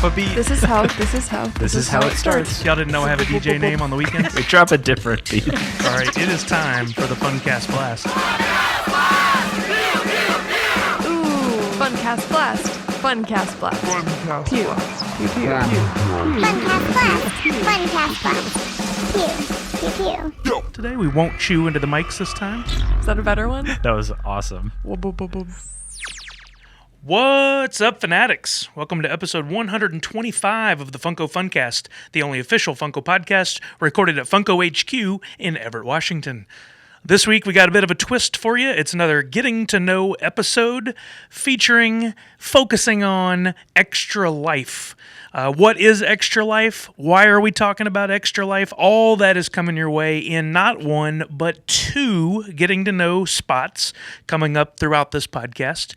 drop a beat. This is how it starts. Y'all didn't know I have a DJ name on the weekends? We drop a different beat. All right, it is time for the Funkast Blast. Ooh, Funkast Blast. Funkast Blast. Funkast Pew. Blast. Pew, pew, pew. Funkast Blast. Pew, pew, pew. Today we won't chew into the mics this time. Is that a better one? That was awesome. What's up, fanatics? Welcome to episode 125 of the Funko Funkast, the only official Funko podcast recorded at Funko HQ in Everett, Washington. This week we got a bit of a twist for you. It's another getting to know episode focusing on Extra Life. What is Extra Life? Why are we talking about Extra Life? All that is coming your way in not one, but two getting to know spots coming up throughout this podcast.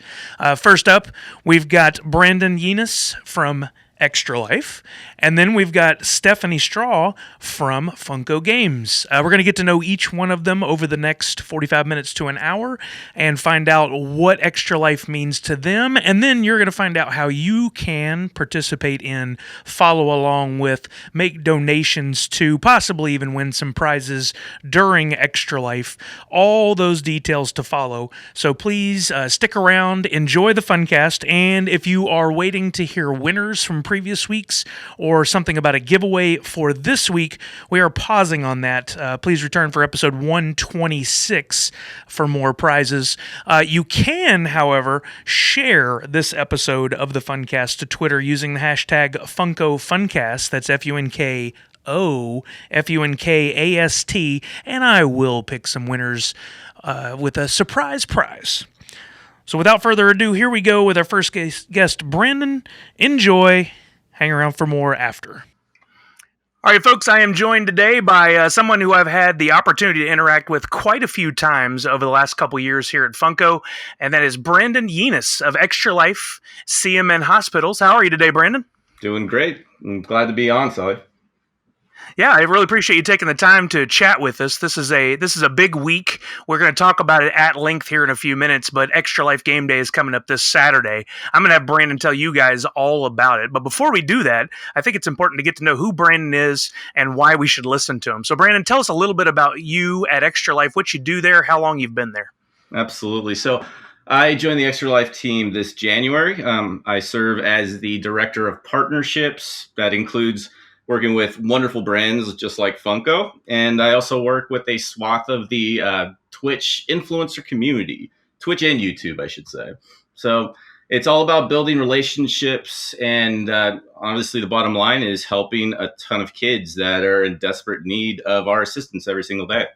First up, we've got Brandon Llinas from Extra Life, and then we've got Stephanie Straw from Funko Games. We're going to get to know each one of them over the next 45 minutes to an hour and find out what Extra Life means to them, and then you're going to find out how you can participate in, follow along with, make donations to, possibly even win some prizes during Extra Life. All those details to follow, so please stick around, enjoy the Funcast, and if you are waiting to hear winners from previous weeks or something about a giveaway for this week, we are pausing on that. Please return for episode 126 for more prizes. You can, however, share this episode of the Funcast to Twitter using the hashtag Funko Funkast. That's Funkast, and I will pick some winners with a surprise prize. So without further ado, here we go with our first guest, Brandon. Enjoy. Hang around for more after. All right, folks, I am joined today by someone who I've had the opportunity to interact with quite a few times over the last couple years here at Funko, and that is Brandon Llinas of Extra Life CMN Hospitals. How are you today, Brandon? Doing great. I'm glad to be on, Sully. Yeah, I really appreciate you taking the time to chat with us. This is a big week. We're going to talk about it at length here in a few minutes, but Extra Life Game Day is coming up this Saturday. I'm going to have Brandon tell you guys all about it. But before we do that, I think it's important to get to know who Brandon is and why we should listen to him. So Brandon, tell us a little bit about you at Extra Life, what you do there, how long you've been there. Absolutely. So I joined the Extra Life team this January. I serve as the Director of Partnerships. That includes working with wonderful brands just like Funko. And I also work with a swath of the Twitch influencer community, Twitch and YouTube, I should say. So it's all about building relationships. And honestly, the bottom line is helping a ton of kids that are in desperate need of our assistance every single day.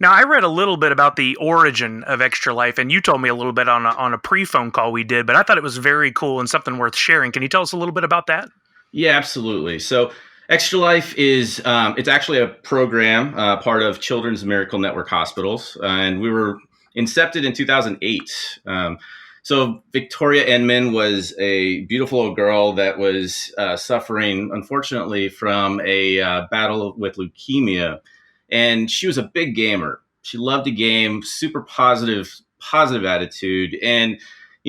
Now, I read a little bit about the origin of Extra Life, and you told me a little bit on a pre-phone call we did, but I thought it was very cool and something worth sharing. Can you tell us a little bit about that? Yeah, absolutely. So Extra Life is, it's actually a program, part of Children's Miracle Network Hospitals. And we were incepted in 2008. So Victoria Enman was a beautiful little girl that was suffering, unfortunately, from a battle with leukemia. And she was a big gamer. She loved to game, super positive attitude. And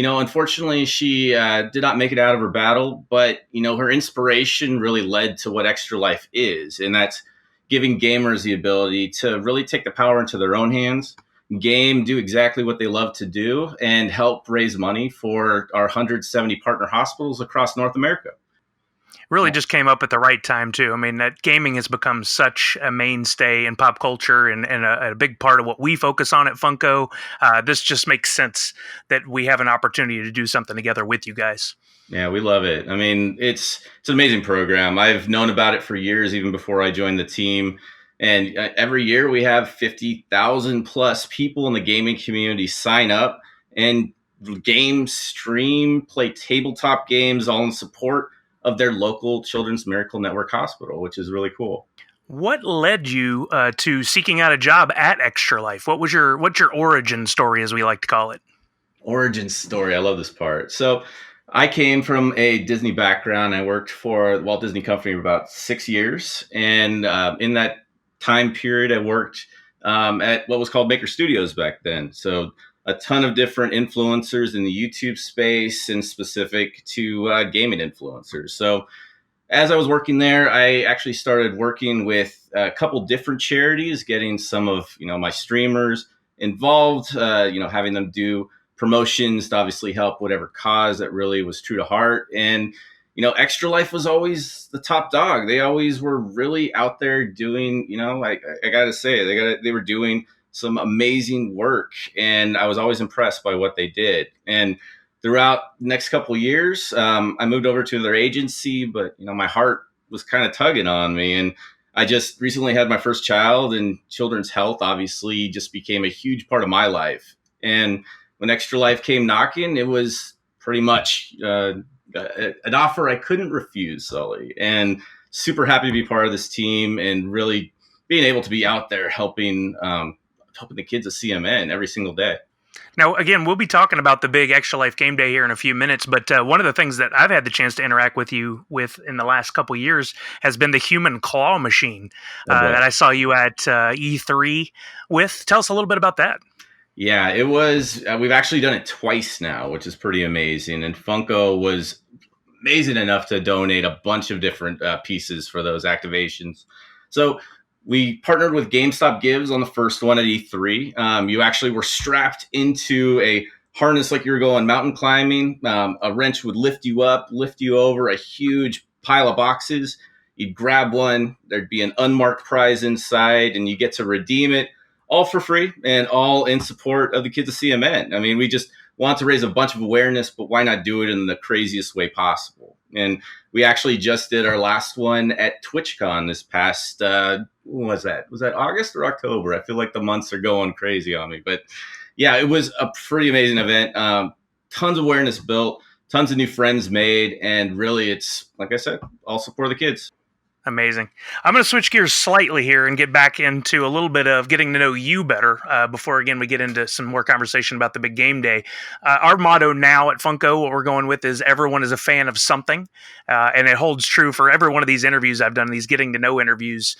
unfortunately, she did not make it out of her battle, but, her inspiration really led to what Extra Life is, and that's giving gamers the ability to really take the power into their own hands, game, do exactly what they love to do, and help raise money for our 170 partner hospitals across North America. Really just came up at the right time, too. I mean, that gaming has become such a mainstay in pop culture and a big part of what we focus on at Funko. This just makes sense that we have an opportunity to do something together with you guys. Yeah, we love it. I mean, it's an amazing program. I've known about it for years, even before I joined the team. And every year we have 50,000 plus people in the gaming community sign up and game, stream, play tabletop games, all in support of their local Children's Miracle Network Hospital, which is really cool. What led you to seeking out a job at Extra Life? What's your origin story, as we like to call it? Origin story. I love this part. So I came from a Disney background. I worked for the Walt Disney Company for about 6 years. And in that time period, I worked at what was called Maker Studios back then. So a ton of different influencers in the YouTube space and specific to gaming influencers. So as I was working there, I actually started working with a couple different charities, getting some of my streamers involved, having them do promotions to obviously help whatever cause that really was true to heart. And Extra Life was always the top dog. They always were really out there doing, I got to say, they were doing some amazing work, and I was always impressed by what they did. And throughout the next couple of years, I moved over to their agency, but my heart was kind of tugging on me. And I just recently had my first child, and children's health obviously just became a huge part of my life. And when Extra Life came knocking, it was pretty much an offer I couldn't refuse, Sully. And super happy to be part of this team and really being able to be out there helping the kids at CMN every single day. Now, again, we'll be talking about the big Extra Life Game Day here in a few minutes, but one of the things that I've had the chance to interact with you with in the last couple of years has been the human claw machine that I saw you at E3 with. Tell us a little bit about that. Yeah, it was, we've actually done it twice now, which is pretty amazing. And Funko was amazing enough to donate a bunch of different pieces for those activations. So we partnered with GameStop Gives on the first one at E3. You actually were strapped into a harness like you were going mountain climbing. A wrench would lift you up, lift you over a huge pile of boxes. You'd grab one, there'd be an unmarked prize inside, and you get to redeem it all for free and all in support of the kids of CMN. I mean, we just want to raise a bunch of awareness, but why not do it in the craziest way possible? And we actually just did our last one at TwitchCon this past, when was that? Was that August or October? I feel like the months are going crazy on me. But yeah, it was a pretty amazing event. Tons of awareness built, tons of new friends made, and really it's, like I said, all support of the kids. Amazing. I'm going to switch gears slightly here and get back into a little bit of getting to know you better before, again, we get into some more conversation about the big game day. Our motto now at Funko, what we're going with is everyone is a fan of something. And it holds true for every one of these interviews I've done, these getting to know interviews.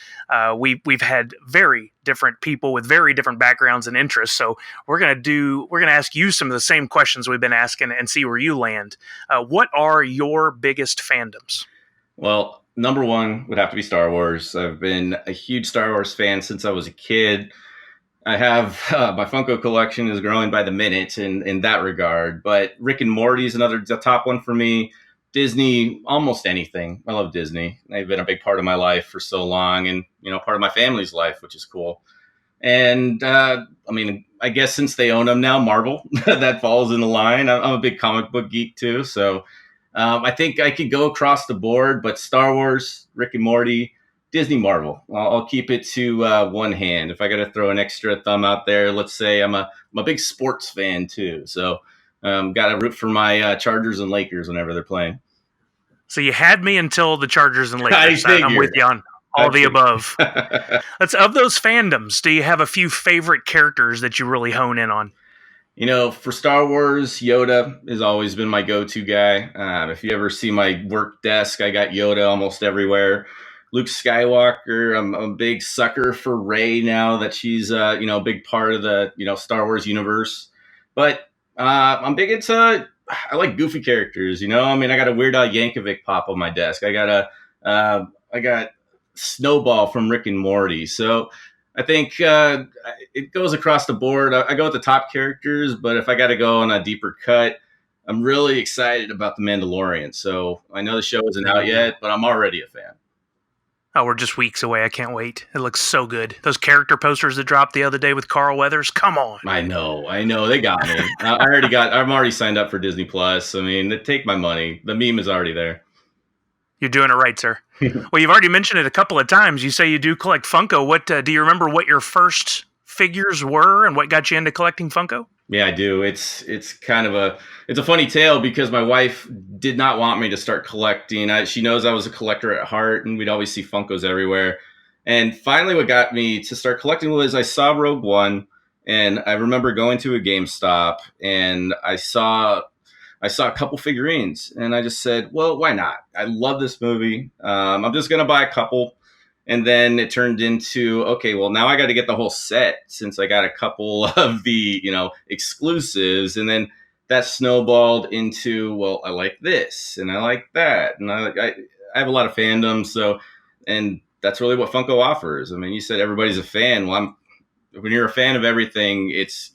We've had very different people with very different backgrounds and interests. So we're going to ask you some of the same questions we've been asking and see where you land. What are your biggest fandoms? Well, number one would have to be Star Wars. I've been a huge Star Wars fan since I was a kid. I have my Funko collection is growing by the minute in that regard. But Rick and Morty is the top one for me. Disney, almost anything. I love Disney. They've been a big part of my life for so long, and part of my family's life, which is cool. And I guess since they own them now, Marvel that falls in the line. I'm a big comic book geek too, so. I think I could go across the board, but Star Wars, Rick and Morty, Disney, Marvel. I'll keep it to one hand. If I got to throw an extra thumb out there, let's say I'm a big sports fan too. So got to root for my Chargers and Lakers whenever they're playing. So you had me until the Chargers and Lakers. I'm with you on all the above. Of those fandoms, do you have a few favorite characters that you really hone in on? For Star Wars, Yoda has always been my go-to guy. If you ever see my work desk, I got Yoda almost everywhere. Luke Skywalker, I'm a big sucker for Rey now that she's, a big part of the, Star Wars universe. But I'm big into, I like goofy characters, I got a Weird Al Yankovic pop on my desk. I got Snowball from Rick and Morty. So I think it goes across the board. I go with the top characters, but if I got to go on a deeper cut, I'm really excited about The Mandalorian. So I know the show isn't out yet, but I'm already a fan. Oh, we're just weeks away. I can't wait. It looks so good. Those character posters that dropped the other day with Carl Weathers. Come on. I know. They got me. I'm already signed up for Disney Plus. They take my money. The meme is already there. You're doing it right, sir. Well, you've already mentioned it a couple of times. You say you do collect Funko. What do you remember what your first figures were and what got you into collecting Funko? Yeah, I do. It's kind of a funny tale because my wife did not want me to start collecting. She knows I was a collector at heart, and we'd always see Funkos everywhere. And finally, what got me to start collecting was I saw Rogue One, and I remember going to a GameStop, and I saw a couple figurines, and I just said, well, why not? I love this movie. I'm just going to buy a couple. And then it turned into, okay, well, now I got to get the whole set since I got a couple of the, exclusives. And then that snowballed into, well, I like this and I like that. And I have a lot of fandoms. So, and that's really what Funko offers. I mean, you said everybody's a fan. Well, when you're a fan of everything, it's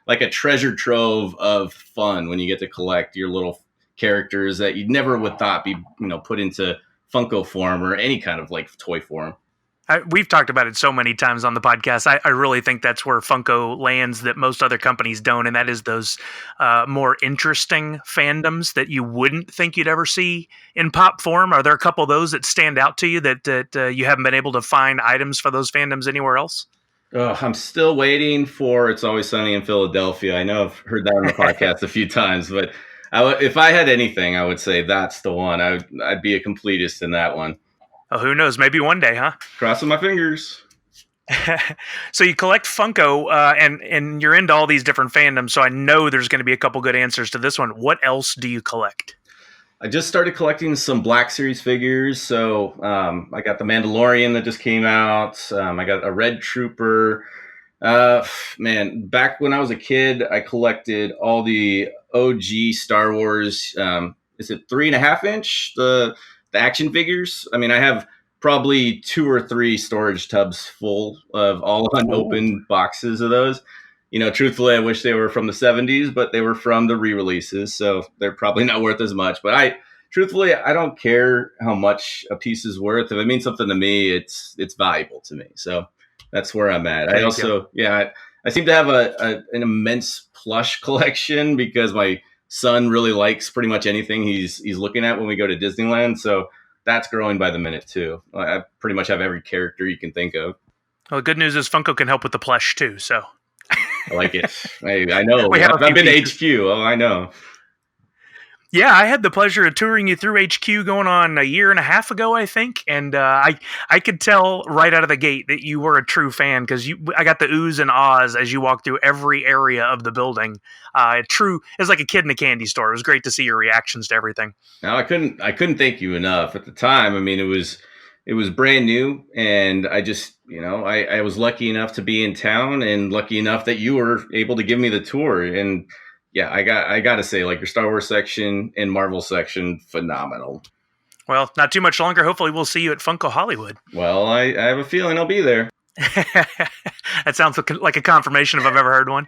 like a treasure trove of fun when you get to collect your little characters that you never would thought be, put into Funko form or any kind of like toy form. We've talked about it so many times on the podcast. I really think that's where Funko lands that most other companies don't, and that is those more interesting fandoms that you wouldn't think you'd ever see in pop form. Are there a couple of those that stand out to you that you haven't been able to find items for those fandoms anywhere else? I'm still waiting for It's Always Sunny in Philadelphia. I know I've heard that on the podcast a few times, but if I had anything, I would say that's the one. I'd be a completist in that one. Oh, who knows? Maybe one day, huh? Crossing my fingers. So you collect Funko, and you're into all these different fandoms, so I know there's going to be a couple good answers to this one. What else do you collect? I just started collecting some Black Series figures. So I got the Mandalorian that just came out. I got a Red Trooper. Man, back when I was a kid, I collected all the OG Star Wars. Is it 3.5 inch? The action figures. I mean, I have probably 2 or 3 storage tubs full of all unopened boxes of those. Truthfully, I wish they were from the 70s, but they were from the re-releases, so they're probably not worth as much. But I don't care how much a piece is worth. If it means something to me, it's valuable to me. So that's where I'm at. I seem to have an immense plush collection because my son really likes pretty much anything he's looking at when we go to Disneyland. So that's growing by the minute too. I pretty much have every character you can think of. Well, the good news is Funko can help with the plush too. So I like it. I know. I've been to HQ. Oh, I know. Yeah, I had the pleasure of touring you through HQ going on 1.5 years ago, I think, and I could tell right out of the gate that you were a true fan because I got the oohs and ahs as you walked through every area of the building. It was like a kid in a candy store. It was great to see your reactions to everything. No, I couldn't thank you enough at the time. I mean, it was brand new, and I just I was lucky enough to be in town and lucky enough that you were able to give me the tour. And yeah, I got to say, like, your Star Wars section and Marvel section, phenomenal. Well, not too much longer. Hopefully we'll see you at Funko Hollywood. Well, I have a feeling I'll be there. That sounds like a confirmation if I've ever heard one.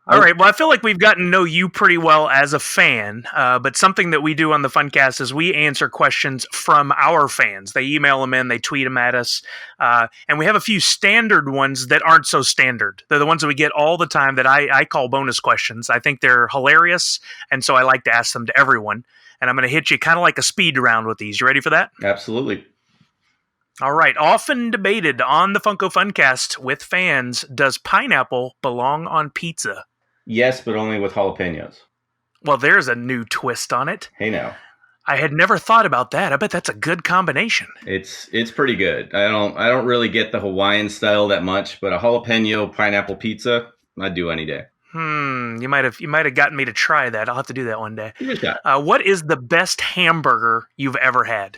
All right. Well, I feel like we've gotten to know you pretty well as a fan, but something that we do on the Funcast is we answer questions from our fans. They email them in, they tweet them at us, and we have a few standard ones that aren't so standard. They're the ones that we get all the time that I call bonus questions. I think they're hilarious, and so I like to ask them to everyone. And I'm going to hit you kind of like a speed round with these. You ready for that? Absolutely. All right. Often debated on the Funko Funkast with fans, does pineapple belong on pizza? Yes, but only with jalapenos. Well, there's a new twist on it. Hey, now. I had never thought about that. I bet that's a good combination. It's pretty good. I don't really get the Hawaiian style that much, but a jalapeno pineapple pizza, I'd do any day. You might have gotten me to try that. I'll have to do that one day. Yeah. What is the best hamburger you've ever had?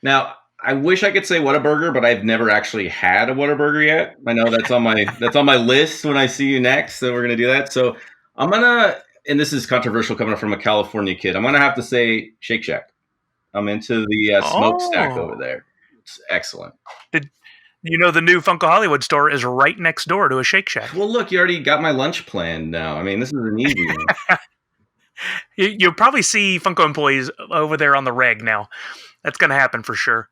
Now, I wish I could say Whataburger, but I've never actually had a Whataburger yet. I know that's on my list when I see you next, so we're gonna do that. So I'm gonna, and this is controversial coming from a California kid, I'm gonna have to say Shake Shack. I'm into the smokestack over there. It's excellent. The new Funko Hollywood store is right next door to a Shake Shack. Well, look, you already got my lunch planned now. I mean, this is an easy one. You'll probably see Funko employees over there on the reg now. That's going to happen for sure.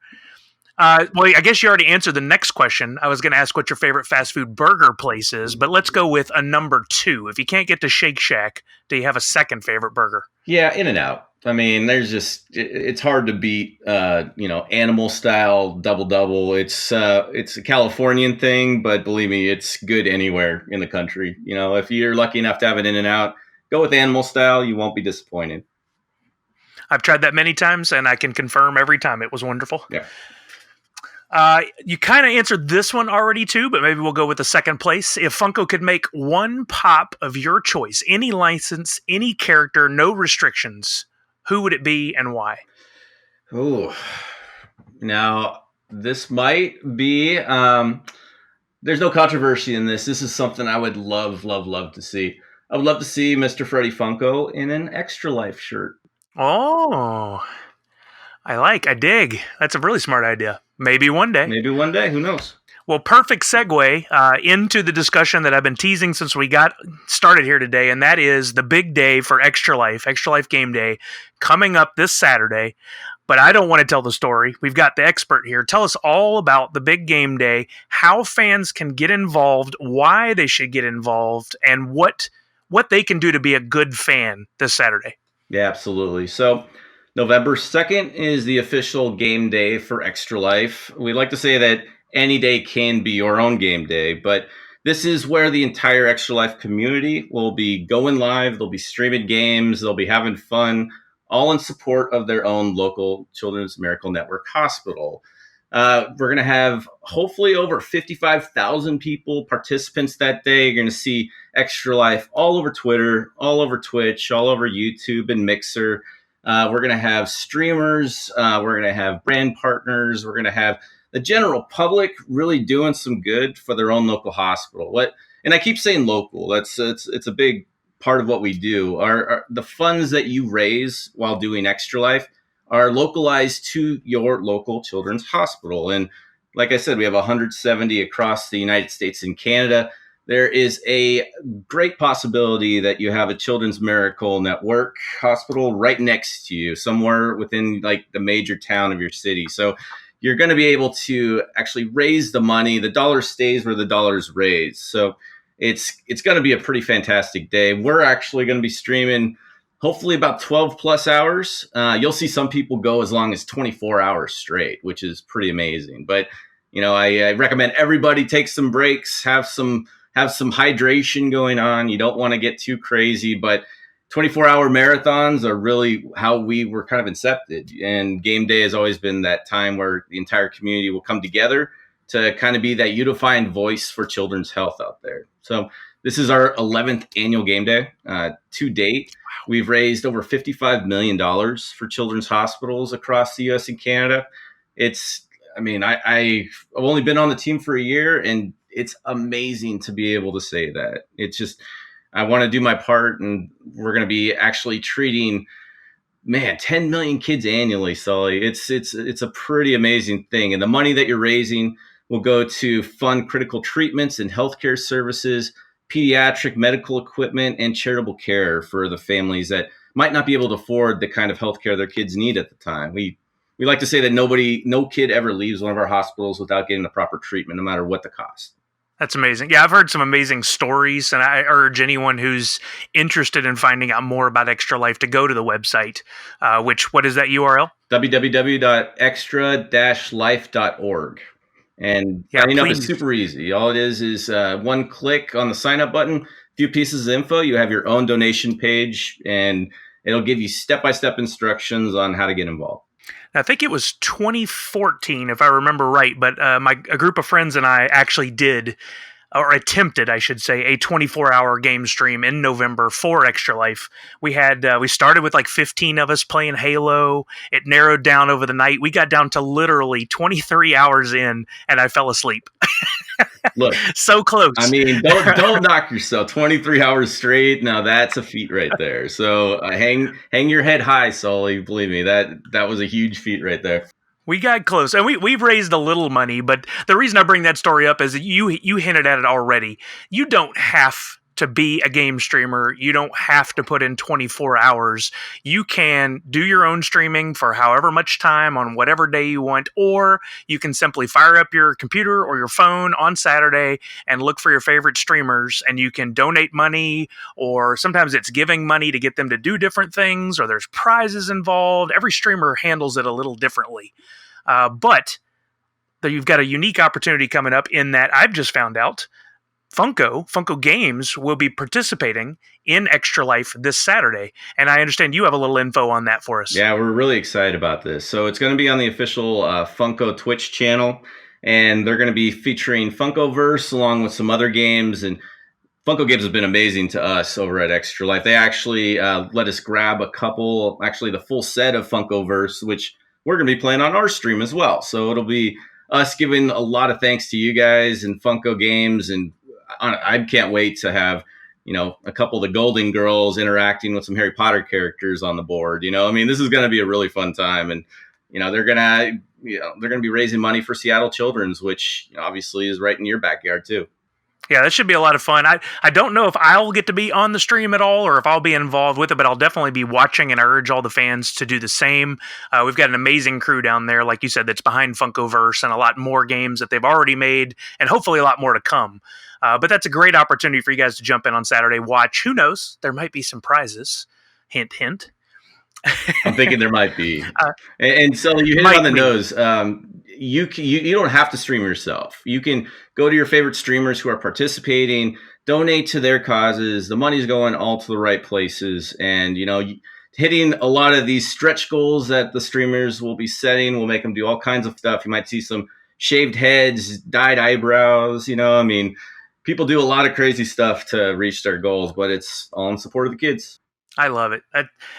Well, I guess you already answered the next question. I was going to ask what your favorite fast food burger place is, but let's go with a number 2. If you can't get to Shake Shack, do you have a second favorite burger? Yeah, In-N-Out. I mean, it's hard to beat, animal style double. It's a Californian thing, but believe me, it's good anywhere in the country. If you're lucky enough to have an In-N-Out, go with animal style. You won't be disappointed. I've tried that many times, and I can confirm every time it was wonderful. Yeah. You kind of answered this one already too, but maybe we'll go with the second place. If Funko could make one pop of your choice, any license, any character, no restrictions, who would it be and why? Oh, Now, this might be, there's no controversy in this. This is something I would love, love, love to see. I would love to see Mr. Freddie Funko in an Extra Life shirt. Oh, I dig. That's a really smart idea. Maybe one day. Maybe one day, who knows? Well, perfect segue into the discussion that I've been teasing since we got started here today, and that is the big day for Extra Life Game Day, coming up this Saturday. But I don't want to tell the story. We've got the expert here. Tell us all about the big game day, how fans can get involved, why they should get involved, and what they can do to be a good fan this Saturday. Yeah, absolutely. So November 2nd is the official game day for Extra Life. We like to say that any day can be your own game day, but this is where the entire Extra Life community will be going live. They'll be streaming games. They'll be having fun, all in support of their own local Children's Miracle Network hospital. We're going to have hopefully over 55,000 participants that day. You're going to see Extra Life all over Twitter, all over Twitch, all over YouTube and Mixer. We're going to have streamers. We're going to have brand partners. We're going to have the general public really doing some good for their own local hospital. And I keep saying local. It's a big part of what we do. Are the funds that you raise while doing Extra Life are localized to your local children's hospital. And like I said, we have 170 across the United States and Canada. There is a great possibility that you have a Children's Miracle Network hospital right next to you, somewhere within like the major town of your city. So you're going to be able to actually raise the money. The dollar stays where the dollar's raised. So it's going to be a pretty fantastic day. We're actually going to be streaming hopefully about 12 plus hours. You'll see some people go as long as 24 hours straight, which is pretty amazing. But, I recommend everybody take some breaks, have some hydration going on. You don't want to get too crazy, but 24-hour marathons are really how we were kind of incepted. And game day has always been that time where the entire community will come together to kind of be that unifying voice for children's health out there. So this is our 11th annual game day to date. We've raised over $55 million for children's hospitals across the U.S. and Canada. I've only been on the team for a year, and it's amazing to be able to say that. It's just, I want to do my part, and we're going to be actually treating, 10 million kids annually, Sully. It's a pretty amazing thing. And the money that you're raising will go to fund critical treatments and healthcare services, pediatric medical equipment, and charitable care for the families that might not be able to afford the kind of healthcare their kids need at the time. We like to say that no kid ever leaves one of our hospitals without getting the proper treatment, no matter what the cost. That's amazing. Yeah, I've heard some amazing stories, and I urge anyone who's interested in finding out more about Extra Life to go to the website, what is that URL? www.extra-life.org. And signing up is super easy. All it is one click on the sign up button, a few pieces of info. You have your own donation page, and it'll give you step-by-step instructions on how to get involved. I think it was 2014, if I remember right, but a group of friends and I actually did, or attempted, I should say, a 24-hour game stream in November for Extra Life. We started with like 15 of us playing Halo. It narrowed down over the night. We got down to literally 23 hours in, and I fell asleep. Look, so close. Don't knock yourself. 23 hours straight. Now that's a feat right there. So hang your head high, Sully. Believe me, that was a huge feat right there. We got close, and we've raised a little money, but the reason I bring that story up is that you hinted at it already. You don't have to be a game streamer. You don't have to put in 24 hours. You can do your own streaming for however much time on whatever day you want, or you can simply fire up your computer or your phone on Saturday and look for your favorite streamers, and you can donate money, or sometimes it's giving money to get them to do different things, or there's prizes involved. Every streamer handles it a little differently. But you've got a unique opportunity coming up in that I've just found out Funko Games will be participating in Extra Life this Saturday. And I understand you have a little info on that for us. Yeah, we're really excited about this. So it's going to be on the official Funko Twitch channel, and they're going to be featuring Funkoverse along with some other games. And Funko Games has been amazing to us over at Extra Life. They actually let us grab the full set of Funkoverse, which we're going to be playing on our stream as well. So it'll be us giving a lot of thanks to you guys and Funko Games. And I can't wait to have, a couple of the Golden Girls interacting with some Harry Potter characters on the board. I mean, this is going to be a really fun time. And, they're going to be raising money for Seattle Children's, which obviously is right in your backyard too. Yeah, that should be a lot of fun. I don't know if I'll get to be on the stream at all or if I'll be involved with it, but I'll definitely be watching, and I urge all the fans to do the same. We've got an amazing crew down there, like you said, that's behind Funkoverse and a lot more games that they've already made and hopefully a lot more to come. But that's a great opportunity for you guys to jump in on Saturday, watch. Who knows? There might be some prizes. Hint, hint. I'm thinking there might be. And so you hit it on the nose. You don't have to stream yourself. You can go to your favorite streamers who are participating, donate to their causes. The money's going all to the right places. And, hitting a lot of these stretch goals that the streamers will be setting will make them do all kinds of stuff. You might see some shaved heads, dyed eyebrows. People do a lot of crazy stuff to reach their goals, but it's all in support of the kids. I love it.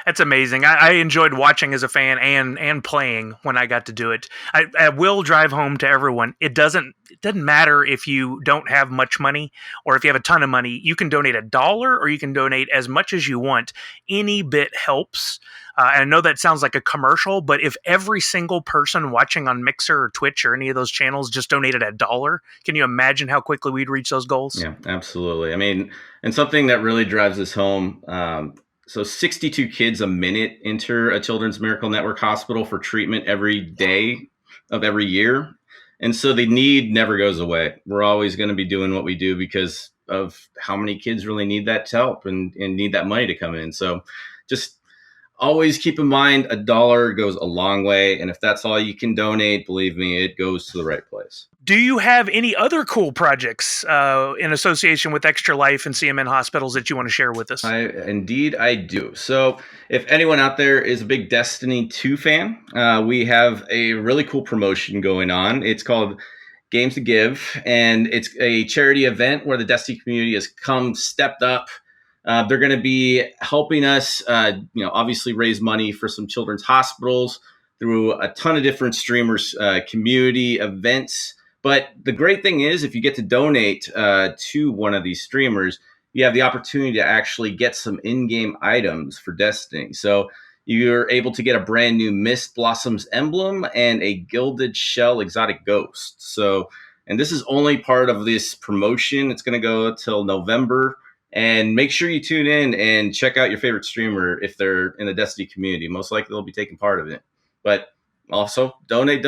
That's amazing. I enjoyed watching as a fan and playing when I got to do it. I will drive home to everyone. It doesn't matter if you don't have much money or if you have a ton of money. You can donate $1 or you can donate as much as you want. Any bit helps. And I know that sounds like a commercial, but if every single person watching on Mixer or Twitch or any of those channels just donated $1, can you imagine how quickly we'd reach those goals? Yeah, absolutely. I mean, and something that really drives this home. So 62 kids a minute enter a Children's Miracle Network hospital for treatment every day of every year. And so the need never goes away. We're always going to be doing what we do because of how many kids really need that help and need that money to come in. So just always keep in mind, $1 goes a long way. And if that's all you can donate, believe me, it goes to the right place. Do you have any other cool projects in association with Extra Life and CMN hospitals that you want to share with us? Indeed, I do. So if anyone out there is a big Destiny 2 fan, we have a really cool promotion going on. It's called Games to Give, and it's a charity event where the Destiny community has stepped up. They're going to be helping us, obviously raise money for some children's hospitals through a ton of different streamers, community events. But the great thing is, if you get to donate to one of these streamers, you have the opportunity to actually get some in-game items for Destiny. So you're able to get a brand new Mist Blossoms emblem and a Gilded Shell exotic ghost. So, and this is only part of this promotion. It's going to go till November. And make sure you tune in and check out your favorite streamer if they're in the Destiny community. Most likely they'll be taking part of it. But also, donate,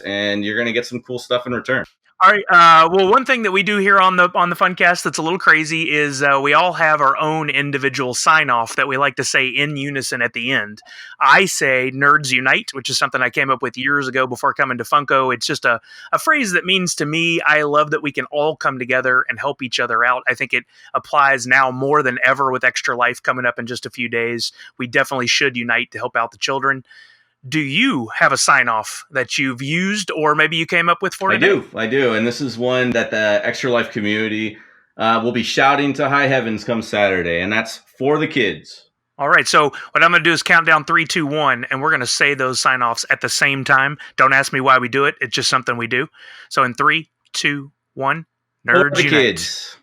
and you're going to get some cool stuff in return. All right. Well, one thing that we do here on the Funcast that's a little crazy is we all have our own individual sign-off that we like to say in unison at the end. I say Nerds Unite, which is something I came up with years ago before coming to Funko. It's just a phrase that means to me, I love that we can all come together and help each other out. I think it applies now more than ever with Extra Life coming up in just a few days. We definitely should unite to help out the children. Do you have a sign-off that you've used or maybe you came up with for today? I do. And this is one that the Extra Life community will be shouting to high heavens come Saturday. And that's for the kids. All right. So what I'm going to do is count down 3, 2, 1, and we're going to say those sign-offs at the same time. Don't ask me why we do it. It's just something we do. So in 3, 2, 1, Nerds Unite. Kids.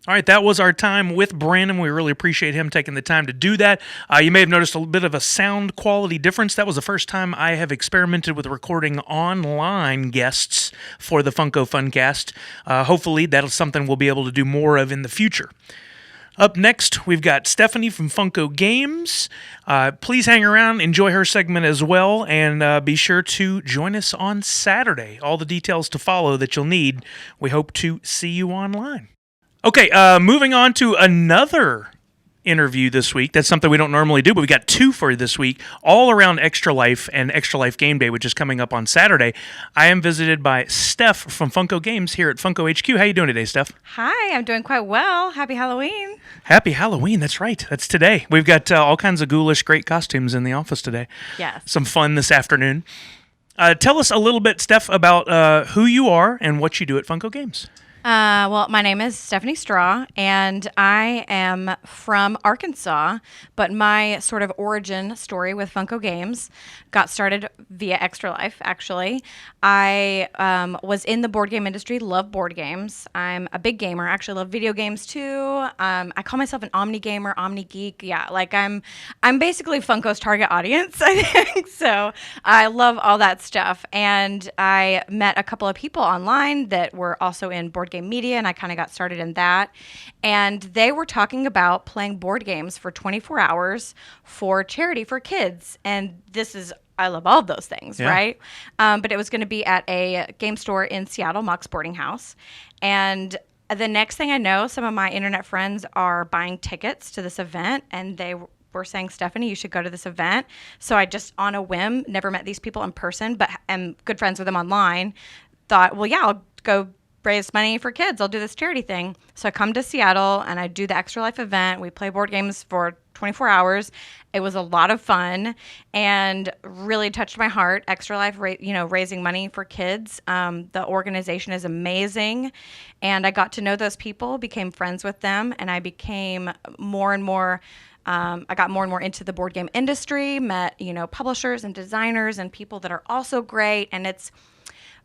All right, that was our time with Brandon. We really appreciate him taking the time to do that. You may have noticed a little bit of a sound quality difference. That was the first time I have experimented with recording online guests for the Funko Funkast. Hopefully, that's something we'll be able to do more of in the future. Up next, we've got Stephanie from Funko Games. Please hang around, enjoy her segment as well, and be sure to join us on Saturday. All the details to follow that you'll need. We hope to see you online. Okay, moving on to another interview this week. That's something we don't normally do, but we got 2 for you this week, all around Extra Life and Extra Life Game Day, which is coming up on Saturday. I am visited by Steph from Funko Games here at Funko HQ. How you doing today, Steph? Hi, I'm doing quite well. Happy Halloween. Happy Halloween. That's right. That's today. We've got all kinds of ghoulish, great costumes in the office today. Yes. Some fun this afternoon. Tell us a little bit, Steph, about who you are and what you do at Funko Games. Well, my name is Stephanie Straw, and I am from Arkansas, but my sort of origin story with Funko Games got started via Extra Life, actually. I was in the board game industry, love board games. I'm a big gamer, actually love video games too. I call myself an Omni gamer, Omni geek. Yeah, like I'm basically Funko's target audience, I think. So I love all that stuff. And I met a couple of people online that were also in board game media, and I kind of got started in that. And they were talking about playing board games for 24 hours for charity for kids. And I love all of those things, right? But it was going to be at a game store in Seattle, Mock Sporting House. And the next thing I know, some of my internet friends are buying tickets to this event, and they were saying, Stephanie, you should go to this event. So I just, on a whim, never met these people in person, but am good friends with them online, thought, well, yeah, I'll go raise money for kids. I'll do this charity thing. So I come to Seattle and I do the Extra Life event. We play board games for 24 hours. It was a lot of fun and really touched my heart. Extra Life, raising money for kids. The organization is amazing. And I got to know those people, became friends with them, and I became more and more I got more and more into the board game industry, met, publishers and designers and people that are also great. And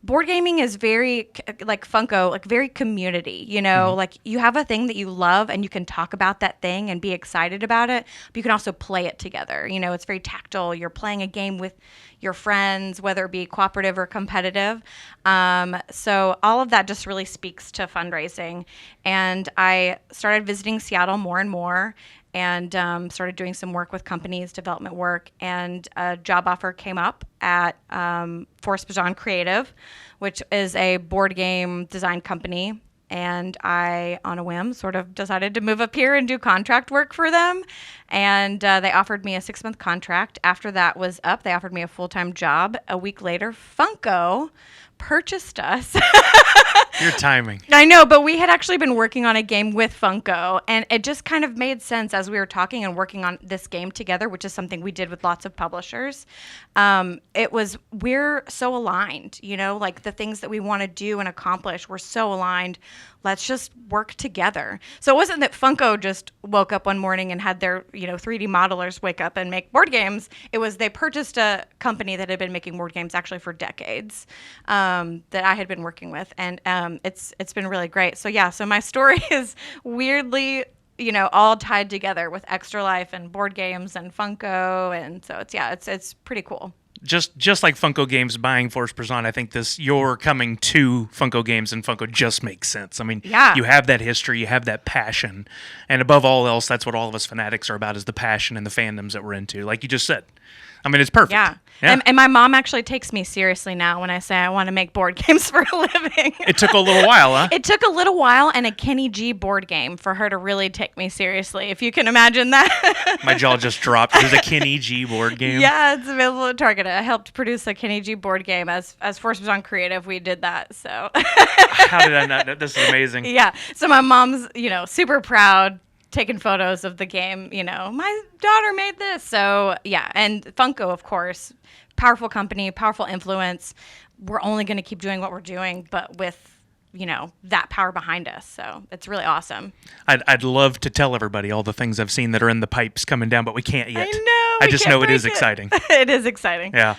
board gaming is very, like Funko, like very community, like you have a thing that you love and you can talk about that thing and be excited about it, but you can also play it together. It's very tactile. You're playing a game with your friends, whether it be cooperative or competitive. So all of that just really speaks to fundraising. And I started visiting Seattle more and more, and started doing some work with companies, development work, and a job offer came up at Force Bajan Creative, which is a board game design company. And I, on a whim, sort of decided to move up here and do contract work for them. And they offered me a 6-month contract. After that was up, they offered me a full-time job. A week later, Funko purchased us. Your timing. I know, but we had actually been working on a game with Funko, and it just kind of made sense as we were talking and working on this game together, which is something we did with lots of publishers. We're so aligned, like the things that we want to do and accomplish, we're so aligned. Let's just work together. So it wasn't that Funko just woke up one morning and had their, 3D modelers wake up and make board games. It was they purchased a company that had been making board games actually for decades, that I had been working with, and it's been really great. So yeah, so my story is weirdly, all tied together with Extra Life and board games and Funko, and so it's pretty cool. Just like Funko Games buying Force Bajan, I think you're coming to Funko Games and Funko just makes sense. I mean, you have that history, you have that passion, and above all else, that's what all of us fanatics are about, is the passion and the fandoms that we're into. Like you just said. I mean, it's perfect. Yeah. And my mom actually takes me seriously now when I say I want to make board games for a living. It took a little while, huh? It took a little while and a Kenny G board game for her to really take me seriously, if you can imagine that. My jaw just dropped. There's a Kenny G board game. Yeah, it's available at Target. I helped produce a Kenny G board game as Force Bajan Creative. We did that, so. How did I not know? This is amazing. Yeah. So my mom's, super proud, taking photos of the game, my daughter made this. So yeah, and Funko, of course, powerful company, powerful influence. We're only going to keep doing what we're doing, but with, that power behind us. So it's really awesome. I'd love to tell everybody all the things I've seen that are in the pipes coming down, but we can't yet. I know. I just know it is exciting. It is exciting. Yeah.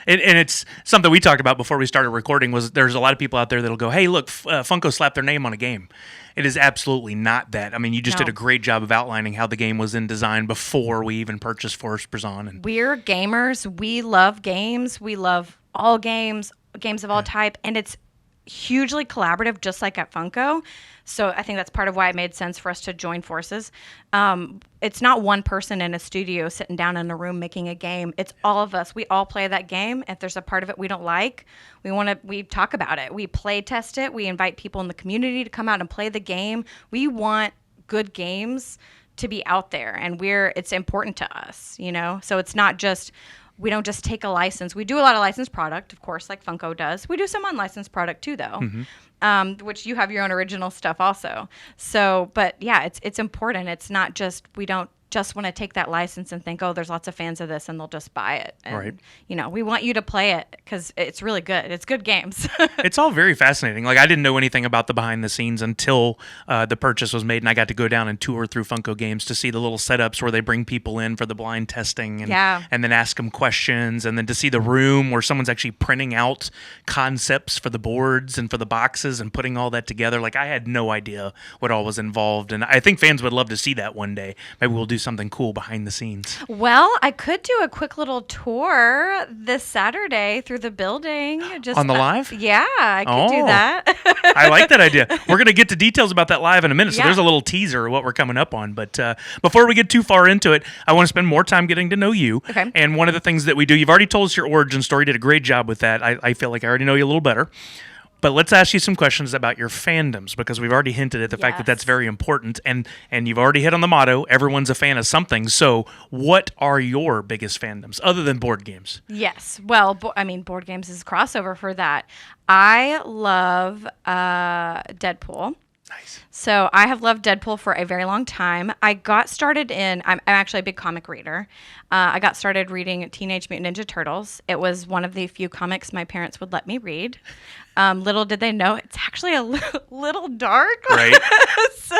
And it's something we talked about before we started recording, was there's a lot of people out there that'll go, hey, look, Funko slapped their name on a game. It is absolutely not that. I mean, you just did a great job of outlining how the game was in design before we even purchased Force Bajan. We're gamers. We love games. We love all games of all type, and it's hugely collaborative, just like at Funko. So I think that's part of why it made sense for us to join forces. It's not one person in a studio sitting down in a room making a game. It's all of us. We all play that game. If there's a part of it we don't like, we talk about it. We play test it. We invite people in the community to come out and play the game. We want good games to be out there, and it's important to us, So it's not just, we don't just take a license. We do a lot of licensed product, of course, like Funko does. We do some unlicensed product too, though. Which you have your own original stuff also. So, but yeah, it's important. It's not just, we don't just want to take that license and think, oh, there's lots of fans of this, and they'll just buy it. And, Right. We want you to play it because it's really good. It's good games. It's all very fascinating. Like, I didn't know anything about the behind the scenes until the purchase was made, and I got to go down and tour through Funko Games to see the little setups where they bring people in for the blind testing and then ask them questions, and then to see the room where someone's actually printing out concepts for the boards and for the boxes and putting all that together. Like, I had no idea what all was involved, and I think fans would love to see that one day. Maybe we'll do something cool behind the scenes. Well, I could do a quick little tour this Saturday through the building. Just On the live? Yeah, I could do Oh. that. I like that idea. We're going to get to details about that live in a minute, so Yeah. there's a little teaser of what we're coming up on. But before we get too far into it, I want to spend more time getting to know you. Okay. And one of the things that we do, you've already told us your origin story, did a great job with that. I feel like I already know you a little better. But let's ask you some questions about your fandoms, because we've already hinted at the fact that that's Yes. very important. And you've already hit on the motto, everyone's a fan of something. So what are your biggest fandoms, other than board games? Yes. Well, board games is a crossover for that. I love Deadpool. Nice. So I have loved Deadpool for a very long time. I got started I'm actually a big comic reader. I got started reading Teenage Mutant Ninja Turtles. It was one of the few comics my parents would let me read. Little did they know, it's actually a little dark. Right. So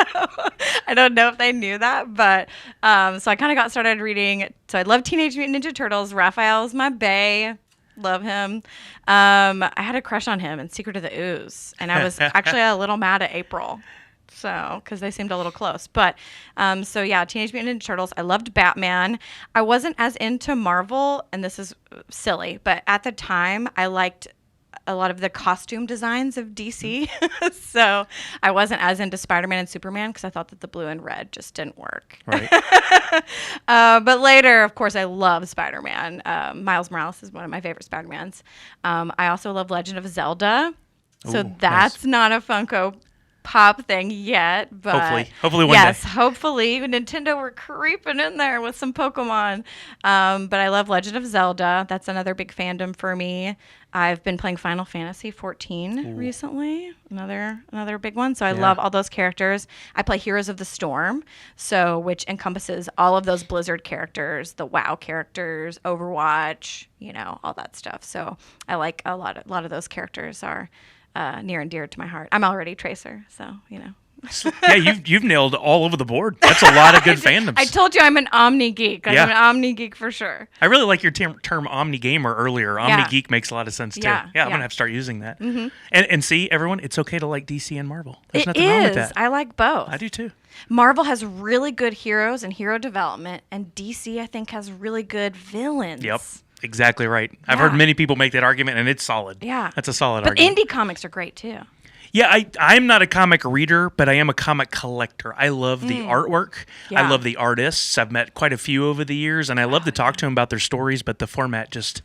I don't know if they knew that, but so I kind of got started reading. So I love Teenage Mutant Ninja Turtles. Raphael's my bae. Love him. I had a crush on him in Secret of the Ooze, and I was actually a little mad at April, so because they seemed a little close. But so yeah, Teenage Mutant Ninja Turtles. I loved Batman. I wasn't as into Marvel, and this is silly, but at the time I liked a lot of the costume designs of DC. So I wasn't as into Spider-Man and Superman because I thought that the blue and red just didn't work. Right. But later, of course, I love Spider-Man. Miles Morales is one of my favorite Spider-Mans. I also love Legend of Zelda. So Ooh, that's not a Funko Pop thing yet, but Hopefully one yes, day. hopefully Nintendo were creeping in there with some Pokemon. But I love Legend of Zelda. That's another big fandom for me. I've been playing Final Fantasy 14 recently. Another big one. So I love all those characters. I play Heroes of the Storm, which encompasses all of those Blizzard characters, the WoW characters, Overwatch, all that stuff. So I like a lot of those characters are near and dear to my heart. I'm already Tracer, so. Yeah, you've nailed all over the board. That's a lot of good fandoms. I told you I'm an Omni geek. I'm Yeah. an Omni geek for sure. I really like your term Omni Gamer earlier. Omni Yeah. Geek makes a lot of sense too. Yeah, I'm yeah. going to have to start using that. Mm-hmm. And see, everyone, it's okay to like DC and Marvel. There's It nothing wrong with is. that. I like both. I do too. Marvel has really good heroes and hero development, and DC I think has really good villains. Yep. Exactly right. I've Yeah. heard many people make that argument, and it's solid. Yeah. That's a solid But argument. indie comics are great too. Yeah, I'm not a comic reader, but I am a comic collector. I love the artwork. I Yeah. love the artists. I've met quite a few over the years, and I love to talk to them about their stories, but the format just,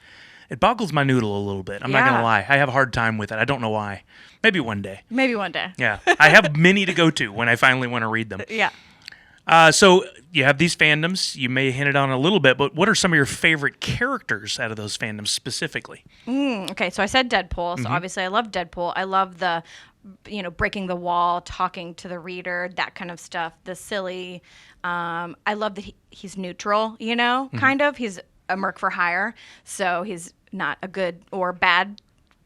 it boggles my noodle a little bit. I'm not going Yeah. to lie. I have a hard time with it. I don't know why. Maybe one day. Maybe one day. Yeah. I have many to go to when I finally want to read them. Yeah. So you have these fandoms. You may hint it on a little bit, but what are some of your favorite characters out of those fandoms specifically? Okay, so I said Deadpool. Mm-hmm. So obviously I love Deadpool. I love the, breaking the wall, talking to the reader, that kind of stuff. The silly. I love that he's neutral, Mm-hmm. kind of. He's a merc for hire. So he's not a good or bad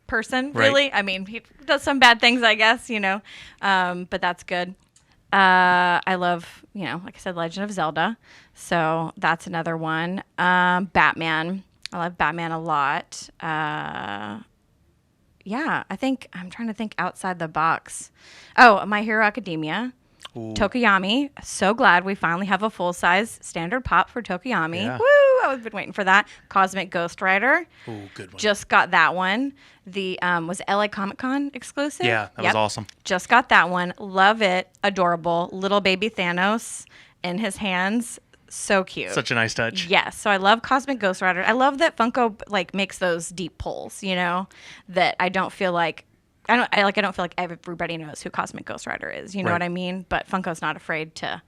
person, Right. really. I mean, he does some bad things, I guess, but that's good. I love, like I said, Legend of Zelda. So that's another one. Batman. I love Batman a lot. Yeah, I'm trying to think outside the box. Oh, My Hero Academia. Tokoyami. So glad we finally have a full-size standard pop for Tokoyami. Yeah. Woo! I've been waiting for that. Cosmic Ghost Rider. Oh, good one. Just got that one. The was LA Comic Con exclusive. Yeah, that was awesome. Just got that one. Love it. Adorable. Little baby Thanos in his hands. So cute. Such a nice touch. Yes. So I love Cosmic Ghost Rider. I love that Funko makes those deep pulls, that I don't feel like I don't feel like everybody knows who Cosmic Ghost Rider is. You know Right. what I mean? But Funko's not afraid to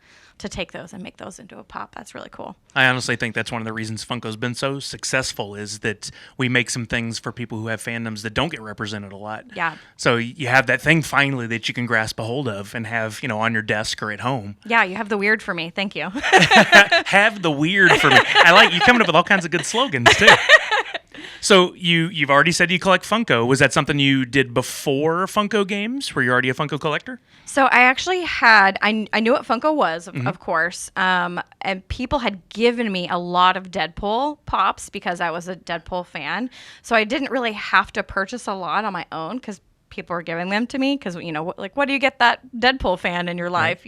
take those and make those into a pop. That's really cool. I honestly think that's one of the reasons Funko's been so successful is that we make some things for people who have fandoms that don't get represented a lot. Yeah. So you have that thing finally that you can grasp a hold of and have, on your desk or at home. Yeah, you have the weird for me. Thank you. Have the weird for me. I like you coming up with all kinds of good slogans too. So you've already said you collect Funko. Was that something you did before Funko Games? Were you already a Funko collector? So I actually I knew what Funko was, of course, and people had given me a lot of Deadpool pops because I was a Deadpool fan. So I didn't really have to purchase a lot on my own because people were giving them to me because, what do you get that Deadpool fan in your life,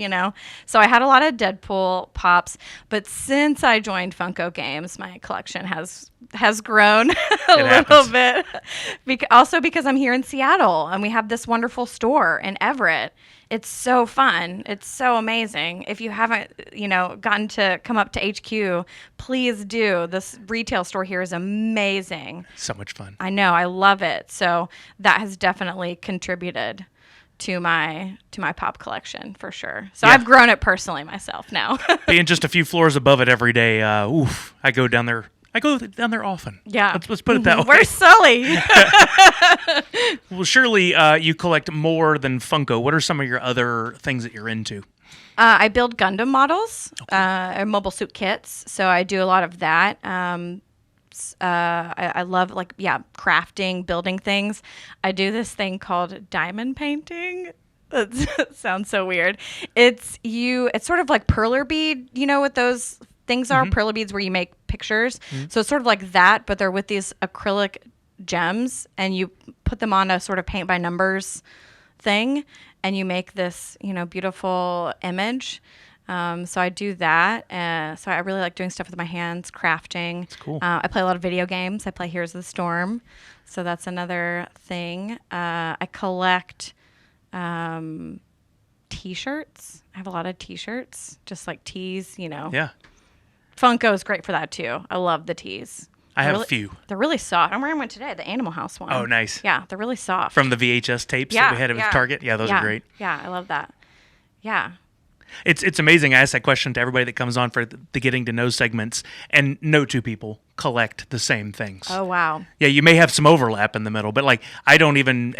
So I had a lot of Deadpool pops. But since I joined Funko Games, my collection has grown a little bit. Also because I'm here in Seattle and we have this wonderful store in Everett. It's so fun. It's so amazing. If you haven't, gotten to come up to HQ, please do. This retail store here is amazing. So much fun. I know. I love it. So that has definitely contributed to my pop collection for sure. So Yeah. I've grown it personally myself now. Being just a few floors above it every day, I go down there. I go down there often. Yeah. Let's put it that way. We're Sully. Well, surely you collect more than Funko. What are some of your other things that you're into? I build Gundam models, and mobile suit kits. So I do a lot of that. I love crafting, building things. I do this thing called diamond painting. That sounds so weird. It's sort of like perler bead, what those things are, perler beads where you make pictures. So it's sort of like that, but they're with these acrylic gems and you put them on a sort of paint by numbers thing and you make this, beautiful image. So I do that. So I really like doing stuff with my hands, crafting. That's cool. I play a lot of video games. I play Here's the Storm. So that's another thing. I collect T-shirts. I have a lot of T-shirts, just like tees, Yeah. Funko is great for that too. I love the tees. I have Really- a few. They're really soft. I'm wearing one today, the Animal House one. Oh, nice. Yeah, they're really soft. From the VHS tapes that we had at Target. Yeah, those are great. Yeah, I love that. Yeah. It's amazing. I ask that question to everybody that comes on for the getting to know segments, and no two people collect the same things. Oh, wow. Yeah, you may have some overlap in the middle, but I don't even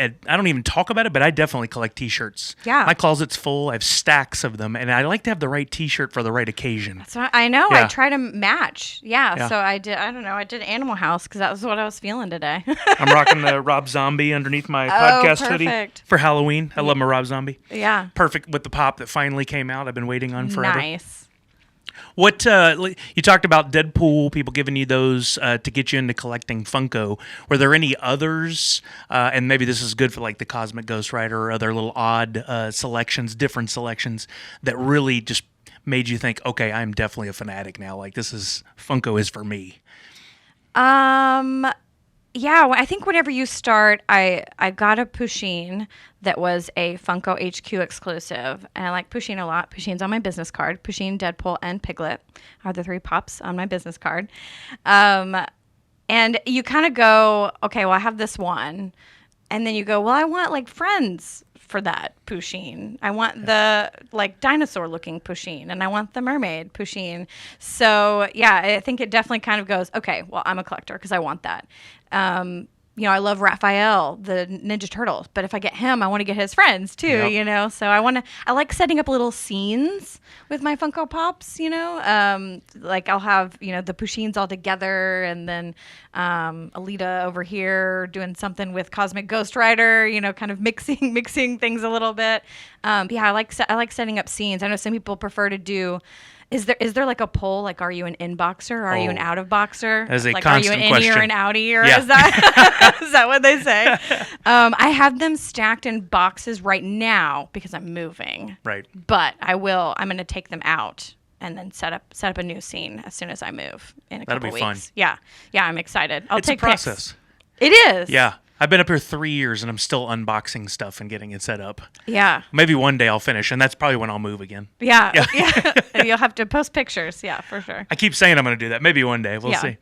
talk about it. But I definitely collect T-shirts. Yeah. My closet's full. I have stacks of them, and I like to have the right T-shirt for the right occasion. So I know. Yeah. I try to match. Yeah, Yeah. So I did. I don't know. I did Animal House because that was what I was feeling today. I'm rocking the Rob Zombie underneath my podcast hoodie perfect. for Halloween. I love my Rob Zombie. Yeah. Perfect with the pop that finally came out. I've been waiting on forever. Nice. What you talked about Deadpool, people giving you those to get you into collecting Funko. Were there any others? And maybe this is good for like the Cosmic Ghost Rider or other little odd selections, different selections that really just made you think, okay, I'm definitely a fanatic now. Like Funko is for me. Yeah, I think whenever you start, I got a Pusheen that was a Funko HQ exclusive, and I like Pusheen a lot. Pusheen's on my business card. Pusheen, Deadpool, and Piglet are the three pops on my business card. And you kind of go, okay, well, I have this one. And then you go, well, I want like friends for that Pusheen. I want the like dinosaur looking Pusheen, and I want the mermaid Pusheen. So yeah, I think it definitely kind of goes, okay, well, I'm a collector because I want that. I love Raphael, the Ninja Turtles, but if I get him, I want to get his friends too, Yep. So I like setting up little scenes with my Funko Pops, like I'll have, the Pusheens all together and then Alita over here doing something with Cosmic Ghost Rider, kind of mixing things a little bit. I like setting up scenes. I know some people prefer to do. Is there like a poll? Like, are you an in-boxer? Or are you an out-of-boxer? That is a like, constant are you an question. innie or an outie? Or Yeah. is that is that what they say? I have them stacked in boxes right now because I'm moving. Right. But I'm going to take them out and then set up a new scene as soon as I move in a That'll couple be fun. weeks. Yeah, I'm excited. I'll It's take a process. Pics. It is. Yeah. I've been up here 3 years and I'm still unboxing stuff and getting it set up. Yeah. Maybe one day I'll finish, and that's probably when I'll move again. Yeah. You'll have to post pictures. Yeah, for sure. I keep saying I'm going to do that. Maybe one day. We'll Yeah. see.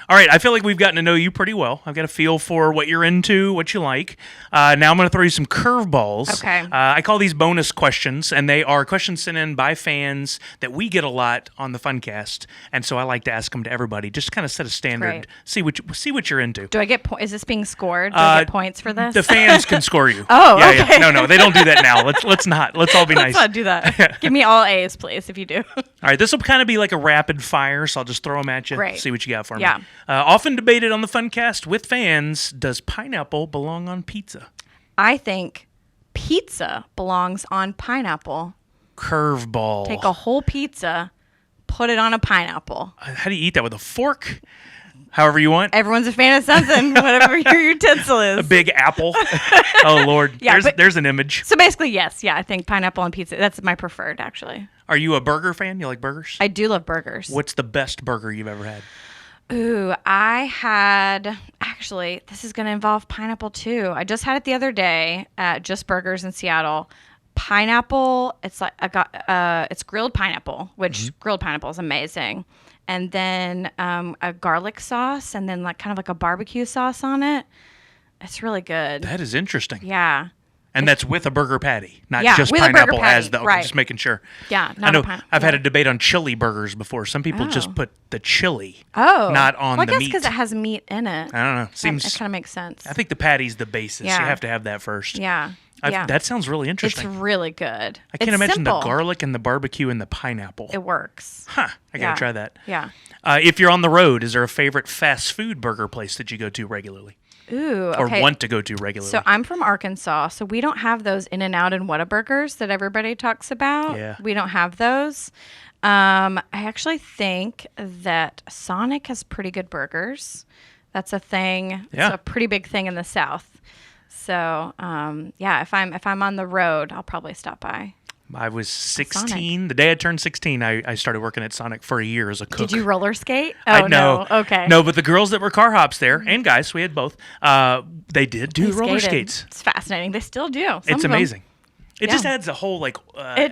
All right, I feel like we've gotten to know you pretty well. I've got a feel for what you're into, what you like. Now I'm going to throw you some curveballs. Okay. I call these bonus questions, and they are questions sent in by fans that we get a lot on the Funcast, and so I like to ask them to everybody. Just kind of set a standard, Great. see what you're into. Do I get is this being scored? Do I get points for this? The fans can score you. Oh, yeah, okay. Yeah. No, they don't do that now. Let's not. Let's all be nice. Let's not do that. Give me all A's, please, if you do. All right, this will kind of be like a rapid fire, so I'll just throw them at you. Great. See what you got for me. Yeah. Often debated on the Funcast with fans, does pineapple belong on pizza? I think pizza belongs on pineapple. Curveball. Take a whole pizza, put it on a pineapple. How do you eat that, with a fork? However you want. Everyone's a fan of something, whatever your utensil is. A big apple. Oh, Lord. Yeah, there's an image. So basically, yes. Yeah, I think pineapple on pizza. That's my preferred, actually. Are you a burger fan? You like burgers? I do love burgers. What's the best burger you've ever had? Ooh, I had, actually, this is going to involve pineapple too. I just had it the other day at Just Burgers in Seattle. Pineapple, it's like it's grilled pineapple, which grilled pineapple is amazing. And then a garlic sauce, and then kind of like a barbecue sauce on it. It's really good. That is interesting. Yeah. And that's with a burger patty, not Yeah, just with a burger pineapple patty, as the. right. Just making sure. Yeah, I not know. a pineapple. I've had a debate on chili burgers before. Some people just Oh. put the chili, Oh. not on well, I the guess meat. because it has meat in it. I don't know. It Seems. kind of makes sense. I think the patty's the basis. Yeah. You have to have that first. Yeah. Yeah. That sounds really It's interesting. really good. I can't It's imagine simple. the garlic and the barbecue and the pineapple. It works. Huh. I gotta Yeah. try that. Yeah. If you're on the road, is there a favorite fast food burger place that you go to regularly Ooh, or okay. want to go to regularly? So I'm from Arkansas, so we don't have those In-N-Out and Whataburgers that everybody talks about. Yeah. We don't have those. I actually think that Sonic has pretty good burgers. That's a thing. Yeah. It's a pretty big thing in the South. So yeah, if I'm on the road, I'll probably stop by. I was 16. The day I turned 16, I started working at Sonic for a year as a cook. Did you roller skate? Oh, I know. no. Okay. No, but the girls that were car hops there, and guys, we had both, they did do They roller skated. skates. It's fascinating. They still do. Some It's of them. amazing. It just Yeah. adds a whole It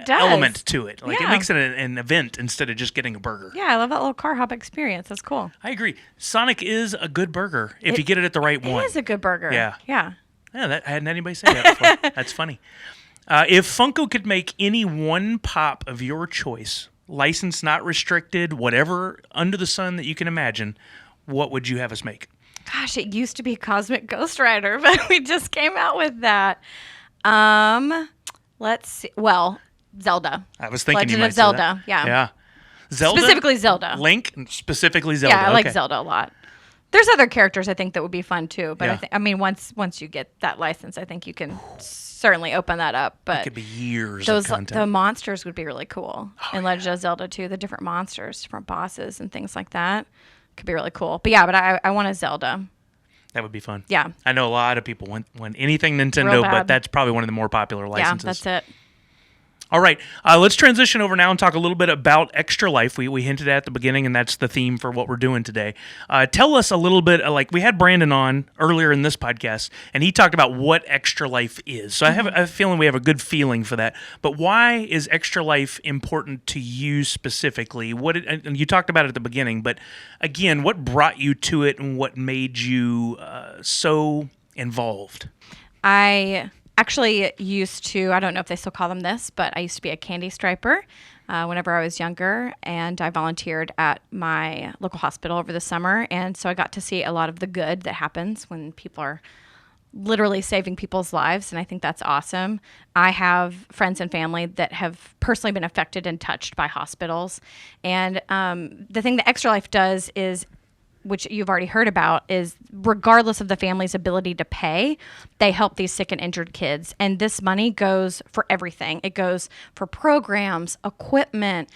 does. element to it. Like it Yeah. makes it an event instead of just getting a burger. Yeah, I love that little car hop experience. That's cool. I agree. Sonic is a good burger if you get it at the right one. It is a good burger. Yeah. Yeah. Yeah, I hadn't anybody say that before. That's funny. If Funko could make any one pop of your choice, license not restricted, whatever under the sun that you can imagine, what would you have us make? Gosh, it used to be Cosmic Ghost Rider, but we just came out with that. Let's see. Well, Zelda. I was thinking Legend you might of say that. Zelda. Yeah. Yeah. Zelda? Specifically Zelda. Link? Specifically Zelda. Yeah, I like Okay. Zelda a lot. There's other characters I think that would be fun too, but Yeah. I mean once you get that license, I think you can certainly open that up. But It could be years those of content. the monsters would be really cool in Legend of Zelda too. The different monsters, different bosses, and things like that could be really cool. But yeah, I want a Zelda. That would be fun. Yeah. I know a lot of people want anything Nintendo, Real but bad. that's probably one of the more popular licenses. Yeah, that's it. All right, let's transition over now and talk a little bit about Extra Life. We hinted at the beginning, and that's the theme for what we're doing today. Tell us a little bit, we had Brandon on earlier in this podcast, and he talked about what Extra Life is. So I have a feeling we have a good feeling for that. But why is Extra Life important to you specifically? And you talked about it at the beginning, but again, what brought you to it and what made you so involved? I actually used to, I don't know if they still call them this, but I used to be a candy striper whenever I was younger, and I volunteered at my local hospital over the summer, and so I got to see a lot of the good that happens when people are literally saving people's lives, and I think that's awesome. I have friends and family that have personally been affected and touched by hospitals, and the thing that Extra Life does is, which you've already heard about, is regardless of the family's ability to pay, they help these sick and injured kids. And this money goes for everything. It goes for programs, equipment,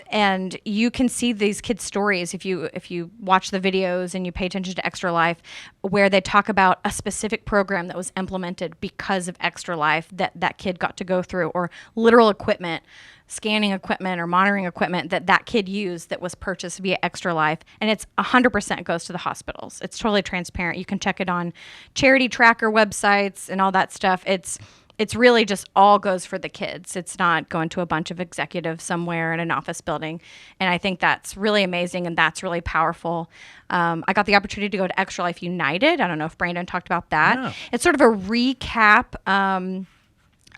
and you can see these kids' stories if you watch the videos and you pay attention to Extra Life, where they talk about a specific program that was implemented because of Extra Life that kid got to go through, or literal equipment, scanning equipment or monitoring equipment that kid used that was purchased via Extra Life. And it's 100% goes to the hospitals. It's totally transparent. You can check it on charity tracker websites and all that stuff. It's it's really just all goes for the kids. It's not going to a bunch of executives somewhere in an office building. And I think that's really amazing and that's really powerful. I got the opportunity to go to Extra Life United. I don't know if Brandon talked about that. No. It's sort of a recap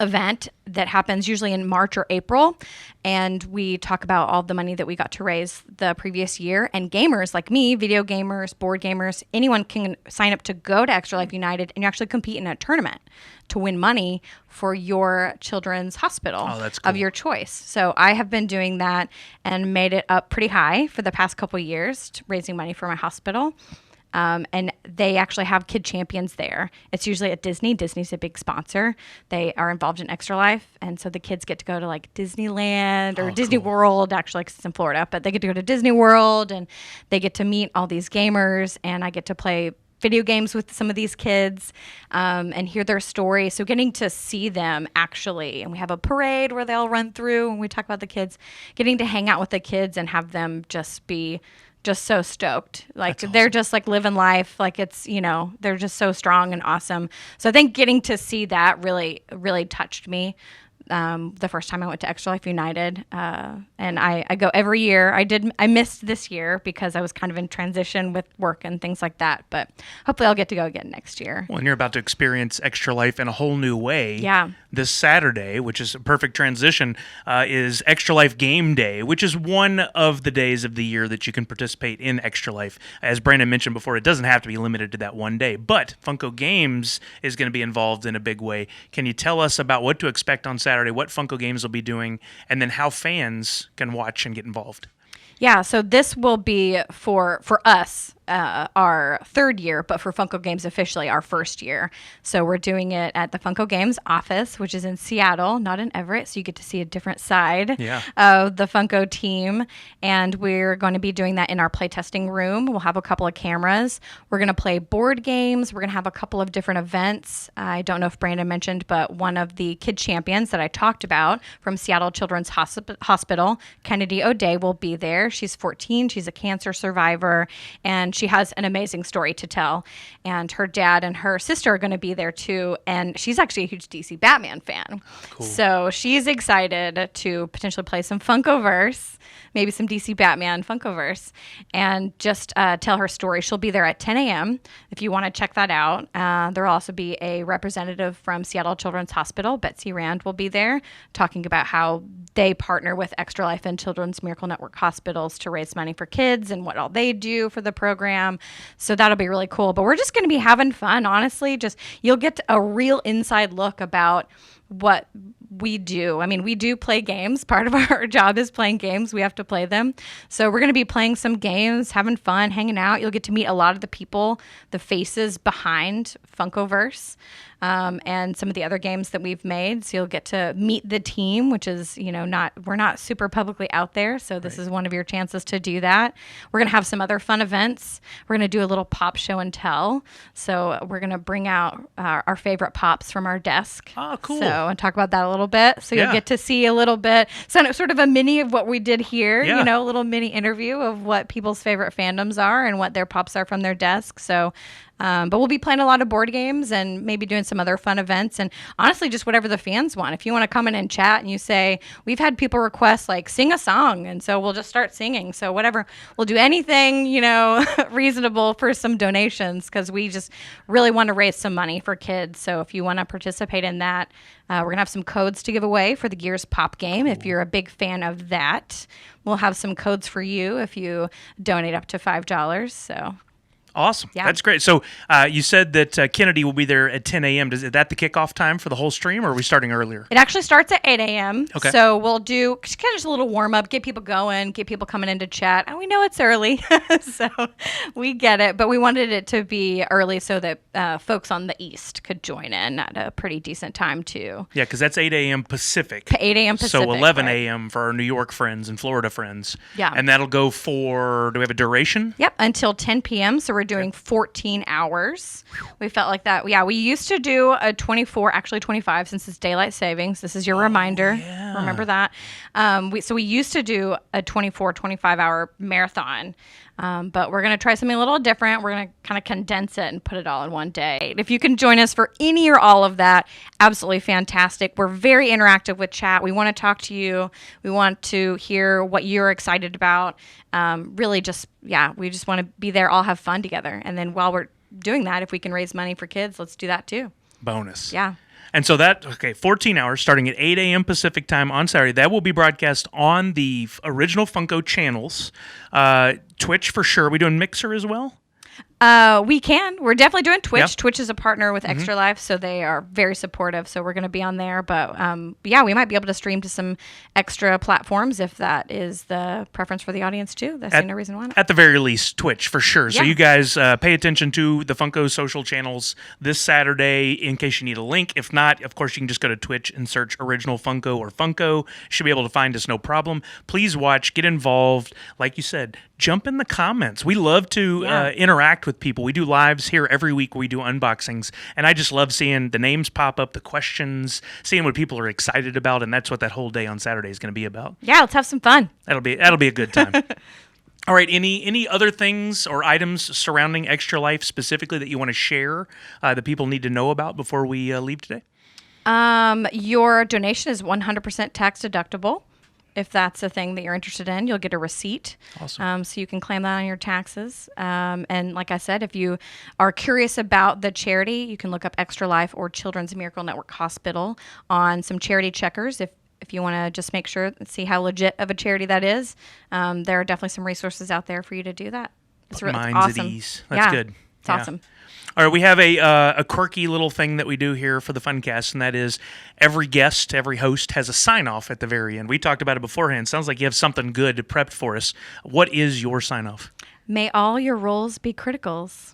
event that happens usually in March or April, and we talk about all the money that we got to raise the previous year. And gamers like me, video gamers, board gamers, anyone can sign up to go to Extra Life United, and you actually compete in a tournament to win money for your children's hospital that's cool. of your choice. So I have been doing that and made it up pretty high for the past couple of years, raising money for my hospital. And they actually have kid champions there. It's usually at Disney. Disney's a big sponsor. They are involved in Extra Life. And so the kids get to go to like Disneyland or Disney World, actually, 'cause it's in Florida, but they get to go to Disney World and they get to meet all these gamers, and I get to play video games with some of these kids and hear their story. So getting to see them actually, and we have a parade where they'll run through and we talk about the kids, getting to hang out with the kids and have them just be just so stoked. Like they're just like living life. Like it's, they're just so strong and awesome. So I think getting to see that really, really touched me. The first time I went to Extra Life United, and I go every year. I missed this year because I was kind of in transition with work and things like that, but hopefully I'll get to go again next year. Well, and you're about to experience Extra Life in a whole new way. Yeah. This Saturday, which is a perfect transition, is Extra Life Game Day, which is one of the days of the year that you can participate in Extra Life. As Brandon mentioned before, it doesn't have to be limited to that one day, but Funko Games is going to be involved in a big way. Can you tell us about what to expect on Saturday, what Funko Games will be doing, and then how fans can watch and get involved? Yeah, so this will be for us, our third year, but for Funko Games officially our first year. So we're doing it at the Funko Games office, which is in Seattle, not in Everett. So you get to see a different side of the Funko team. And we're going to be doing that in our playtesting room. We'll have a couple of cameras. We're going to play board games. We're going to have a couple of different events. I don't know if Brandon mentioned, but one of the kid champions that I talked about from Seattle Children's Hospital, Kennedy O'Day, will be there. She's 14. She's a cancer survivor, and she has an amazing story to tell. And her dad and her sister are going to be there too. And she's actually a huge DC Batman fan. Cool. So she's excited to potentially play some Funkoverse, maybe some DC Batman Funkoverse, and just tell her story. She'll be there at 10 a.m. if you want to check that out. There will also be a representative from Seattle Children's Hospital, Betsy Rand, will be there talking about how they partner with Extra Life and Children's Miracle Network hospitals to raise money for kids and what all they do for the program. So that'll be really cool. But we're just going to be having fun, honestly. Just you'll get a real inside look about what we do. I mean, we do play games. Part of our job is playing games. We have to play them. So we're going to be playing some games, having fun, hanging out. You'll get to meet a lot of the people, the faces behind Funkoverse, and some of the other games that we've made. So you'll get to meet the team, which is, we're not super publicly out there. So this is one of your chances to do that. We're going to have some other fun events. We're going to do a little pop show and tell. So we're going to bring out our favorite pops from our desk. Oh, cool. So, and talk about that a little bit. So you'll get to see a little bit, sort of a mini of what we did here, a little mini interview of what people's favorite fandoms are and what their pops are from their desk. So, but we'll be playing a lot of board games and maybe doing some other fun events, and honestly, just whatever the fans want. If you want to come in and chat and you say, we've had people request like sing a song, and so we'll just start singing. So whatever, we'll do anything, reasonable for some donations, because we just really want to raise some money for kids. So if you want to participate in that, we're going to have some codes to give away for the Gears Pop game. If you're a big fan of that, we'll have some codes for you if you donate up to $5. So awesome. Yeah. That's great. So you said that Kennedy will be there at 10 a.m. Is that the kickoff time for the whole stream, or are we starting earlier? It actually starts at 8 a.m. Okay. So we'll do kind of just a little warm up, get people going, get people coming in to chat. And we know it's early, so we get it. But we wanted it to be early so that folks on the East could join in at a pretty decent time too. Yeah, because that's 8 a.m. Pacific. 8 a.m. Pacific. So 11 right. a.m. for our New York friends and Florida friends. Yeah. And that'll go for, do we have a duration? Yep, until 10 p.m. So we're doing 14 hours. We felt like that. Yeah, we used to do a 24, actually 25, since it's daylight savings. This is your reminder. Yeah. Remember that. So we used to do a 24, 25-hour marathon. But we're going to try something a little different. We're going to kind of condense it and put it all in one day. If you can join us for any or all of that, absolutely fantastic. We're very interactive with chat. We want to talk to you. We want to hear what you're excited about. Really just, we just want to be there, all have fun together. And then while we're doing that, if we can raise money for kids, let's do that too. Bonus. Yeah. And so 14 hours starting at 8 a.m. Pacific time on Saturday. That will be broadcast on the original Funko channels. Twitch for sure. Are we doing Mixer as well? We can. We're definitely doing Twitch. Yep. Twitch is a partner with Extra Life, so they are very supportive. So we're going to be on there. But we might be able to stream to some extra platforms if that is the preference for the audience too. That's no reason why not. At the very least, Twitch for sure. So Yeah. you guys pay attention to the Funko social channels this Saturday in case you need a link. If not, of course, you can just go to Twitch and search Original Funko or Funko. Should be able to find us, no problem. Please watch, get involved. Like you said, jump in the comments. We love to interact with people. We do lives here every week where we do unboxings, and I just love seeing the names pop up, the questions, seeing what people are excited about, and that's what that whole day on Saturday is going to be about. Yeah, let's have some fun. That'll be a good time. All right, any other things or items surrounding Extra Life specifically that you want to share that people need to know about before we leave today? Your donation is 100% tax deductible. If that's a thing that you're interested in, you'll get a receipt. Awesome. So you can claim that on your taxes. And like I said, if you are curious about the charity, you can look up Extra Life or Children's Miracle Network Hospital on some charity checkers. If you want to just make sure and see how legit of a charity that is, there are definitely some resources out there for you to do that. It's really Minds awesome. at ease. That's good. It's awesome. All right, we have a quirky little thing that we do here for the Funcast, and that is every guest, every host has a sign-off at the very end. We talked about it beforehand. Sounds like you have something good prepped for us. What is your sign-off? May all your roles be criticals.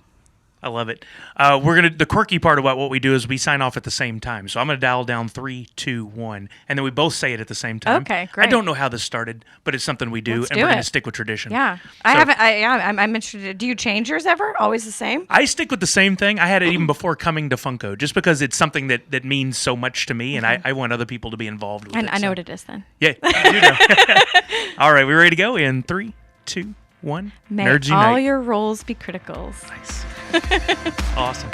I love it. The quirky part about what we do is we sign off at the same time. So I'm going to dial down 3, 2, 1, and then we both say it at the same time. Okay, great. I don't know how this started, but it's something we do, Let's and do we're going it. to stick with tradition. Yeah. So- I'm interested. Do you change yours ever? Always the same? I stick with the same thing. I had it even before coming to Funko, just because it's something that means so much to me, and I want other people to be involved with it. I know what it is then. Yeah, you know. All right, we ready to go? In 3, 2, 1. May Nerds all Unite. your roles be criticals. Nice. Awesome.